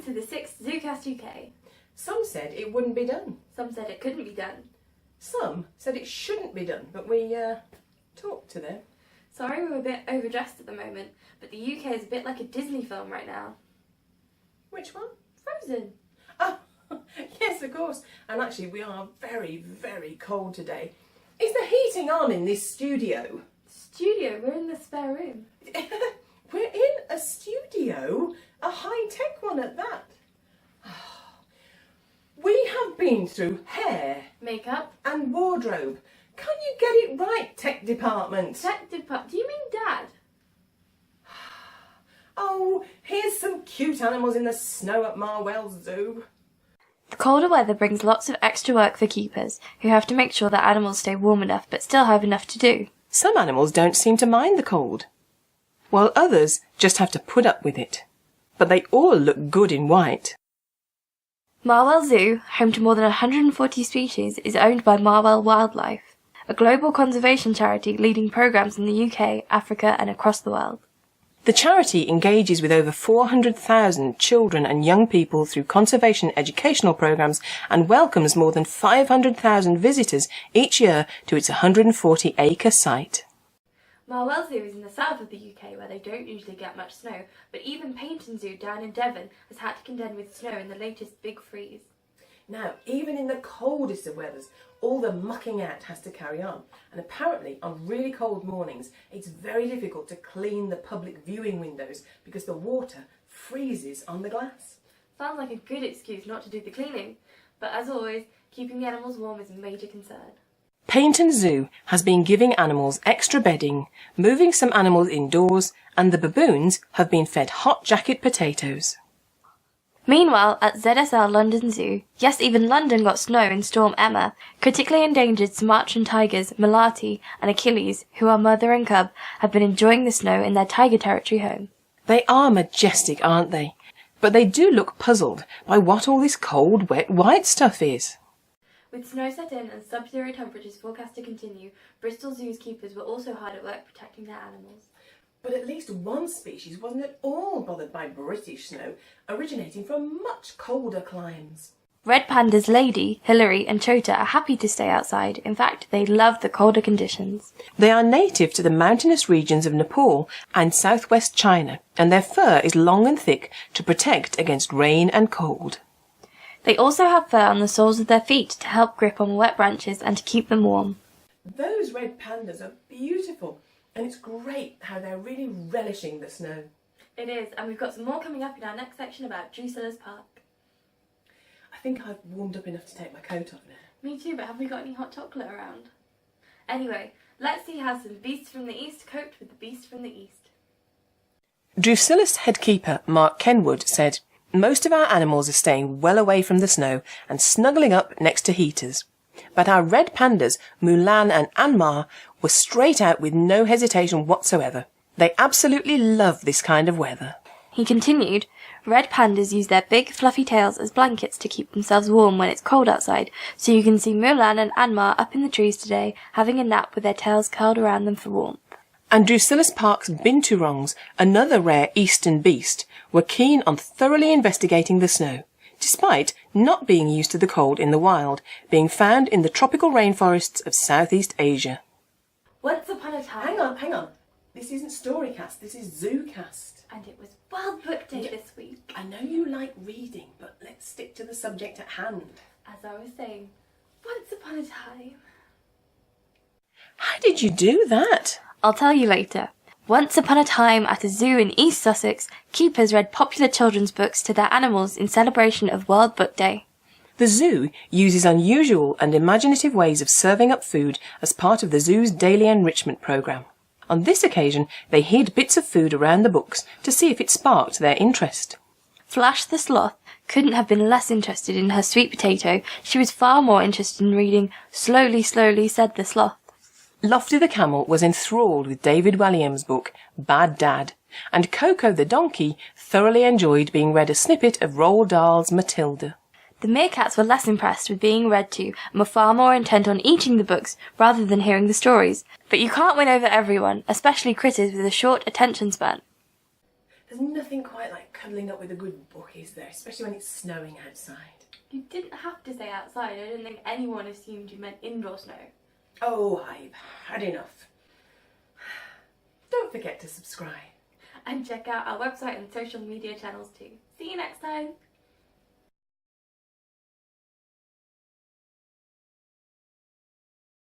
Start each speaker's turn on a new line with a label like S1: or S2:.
S1: welcome to the 6th ZooCast UK.
S2: Some said it wouldn't be done.
S1: Some said it couldn't be done.
S2: Some said it shouldn't be done, but we talked to them.
S1: Sorry we're a bit overdressed at the moment, but the UK is a bit like a Disney film right now.
S2: Which one?
S1: Frozen.
S2: Oh, yes, of course. And actually, we are very, very cold today. Is the heating on in this studio?
S1: Studio? We're in the spare room.
S2: We're in a studio? A high-tech one at that. We have been through hair,
S1: makeup,
S2: and wardrobe. Can you get it right, tech department?
S1: Tech department? Do you mean Dad?
S2: Oh, here's some cute animals in the snow at Marwell Zoo.
S1: The colder weather brings lots of extra work for keepers, who have to make sure that animals stay warm enough but still have enough to do.
S2: Some animals don't seem to mind the cold, while others just have to put up with it. But they all look good in white.
S1: Marwell Zoo, home to more than 140 species, is owned by Marwell Wildlife, a global conservation charity leading programmes in the UK, Africa and across the world.
S2: The charity engages with over 400,000 children and young people through conservation educational programmes and welcomes more than 500,000 visitors each year to its 140-acre site.
S1: Marwell Zoo is in the south of the UK where they don't usually get much snow, but even Paignton Zoo down in Devon has had to contend with snow in the latest big freeze.
S2: Now, even in the coldest of weathers, all the mucking out has to carry on. And apparently, on really cold mornings, it's very difficult to clean the public viewing windows because the water freezes on the glass.
S1: Sounds like a good excuse not to do the cleaning. But as always, keeping the animals warm is a major concern.
S2: Paignton Zoo has been giving animals extra bedding, moving some animals indoors, and the baboons have been fed hot jacket potatoes.
S1: Meanwhile, at ZSL London Zoo, yes, even London got snow in Storm Emma, critically endangered Sumatran tigers Melati and Achilles, who are mother and cub, have been enjoying the snow in their tiger territory home.
S2: They are majestic, aren't they? But they do look puzzled by what all this cold, wet, white stuff is.
S1: With snow set in and sub-zero temperatures forecast to continue, Bristol Zoo's keepers were also hard at work protecting their animals.
S2: But at least one species wasn't at all bothered by British snow, originating from much colder climes.
S1: Red pandas Lady, Hillary and Chota are happy to stay outside. In fact, they love the colder conditions.
S2: They are native to the mountainous regions of Nepal and southwest China, and their fur is long and thick to protect against rain and cold.
S1: They also have fur on the soles of their feet to help grip on wet branches and to keep them warm.
S2: Those red pandas are beautiful. And it's great how they're really relishing the snow.
S1: It is, and we've got some more coming up in our next section about Drusillas Park.
S2: I think I've warmed up enough to take my coat off now.
S1: Me too, but have we got any hot chocolate around? Anyway, let's see how some beasts from the east cope with the beast from the east.
S2: Drusillas head keeper Mark Kenwood said, "Most of our animals are staying well away from the snow and snuggling up next to heaters. But our red pandas, Mulan and Anmar, were straight out with no hesitation whatsoever. They absolutely love this kind of weather."
S1: He continued, red pandas use their big fluffy tails as blankets to keep themselves warm when it's cold outside, so you can see Mulan and Anmar up in the trees today having a nap with their tails curled around them for warmth.
S2: And Drusillas Park's binturongs, another rare eastern beast, were keen on thoroughly investigating the snow, despite not being used to the cold in the wild, being found in the tropical rainforests of Southeast Asia.
S1: Once upon a time...
S2: Hang on. This isn't Storycast, this is ZooCast.
S1: And it was World Book Day this week.
S2: I know you like reading, but let's stick to the subject at hand.
S1: As I was saying, once upon a time...
S2: How did you do that?
S1: I'll tell you later. Once upon a time, at a zoo in East Sussex, keepers read popular children's books to their animals in celebration of World Book Day.
S2: The zoo uses unusual and imaginative ways of serving up food as part of the zoo's daily enrichment programme. On this occasion, they hid bits of food around the books to see if it sparked their interest.
S1: Flash the sloth couldn't have been less interested in her sweet potato. She was far more interested in reading Slowly, Slowly, Said the Sloth.
S2: Lofty the camel was enthralled with David Walliam's book, Bad Dad, and Coco the donkey thoroughly enjoyed being read a snippet of Roald Dahl's Matilda.
S1: The meerkats were less impressed with being read to and were far more intent on eating the books rather than hearing the stories. But you can't win over everyone, especially critters with a short attention span.
S2: There's nothing quite like cuddling up with a good book, is there? Especially when it's snowing outside.
S1: You didn't have to say outside. I didn't think anyone assumed you meant indoor snow.
S2: Oh, I've had enough. Don't forget to subscribe.
S1: And check out our website and social media channels too. See you next time!